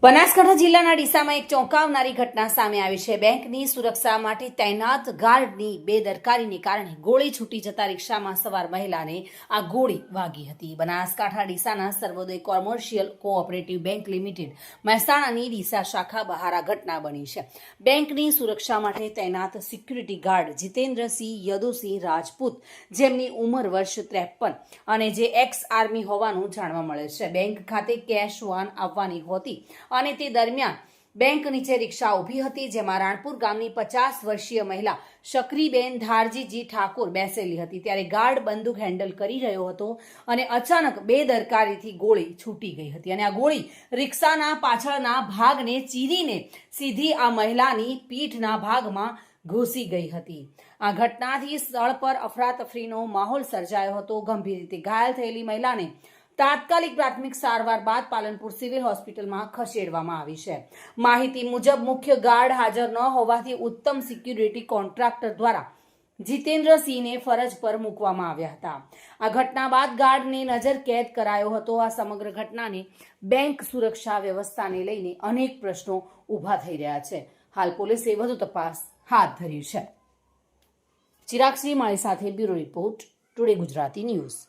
બનાસકાંઠા જિલ્લાના ડીસામાં એક ચોંકાવનારી ઘટના સામે આવી છે। બેંકની સુરક્ષા માટે તૈનાત ગાર્ડની બેદરકારીને કારણે ગોળી છૂટી જતા રિક્ષામાં સવાર મહિલાને આ ગોળી વાગી હતી। બનાસકાંઠા ડીસાના Sarvodaya commercial cooperative bank limited મહેસાણાની ડીસા શાખા બહાર આ ઘટના બની છે। બેંકની સુરક્ષા માટે તૈનાત સિક્યુરિટી ગાર્ડ જીતેન્દ્રસિંહ યદુસિંહ રાજપૂત, જેમની ઉંમર વર્ષ 53 અને જે એક્સ આર્મી હોવાનું જાણવા મળે છે, બેંક ખાતે કેશ વાન આવવાની હોતી અને તે દરમિયાન બેંક નીચે રિક્ષા ઊભી હતી, જેમાં રાણપુર ગામની 50 વર્ષીય મહિલા શકરીબેન ધારજીજી ઠાકોર બેસેલી હતી। ત્યારે ગાર્ડ બંદૂક હેન્ડલ કરી રહ્યો હતો અને અચાનક બેદરકારીથી ગોળી છૂટી ગઈ હતી અને આ ગોળી રિક્ષાના પાછળના ભાગને ચીરીને સીધી આ મહિલાની પીઠના ભાગમાં ઘૂસી ગઈ હતી। આ ઘટનાથી સ્થળ પર અફરાતફરીનો માહોલ સર્જાયો હતો। ગંભીર રીતે ઘાયલ થયેલી મહિલાને તાત્કાલિક પ્રાથમિક સારવાર બાદ પાલનપુર સિવિલ હોસ્પિટલમાં ખસેડવામાં આવી છે। માહિતી મુજબ મુખ્ય ગાર્ડ હાજર ન હોવાથી ઉત્તમ સિક્યુરિટી કોન્ટ્રાક્ટર દ્વારા જીતેન્દ્રસિંહને ફરજ પર મૂકવામાં આવ્યા હતા। આ ઘટના બાદ ગાર્ડને નજર કેદ કરાયો હતો। આ સમગ્ર ઘટનાને બેંક સુરક્ષા વ્યવસ્થાને લઈને અનેક પ્રશ્નો ઊભા થઈ રહ્યા છે। હાલ પોલીસે વધુ તપાસ હાથ ધરી છે। ચિરાગસિંહ માળી સાથે bureau report, today Gujarati news.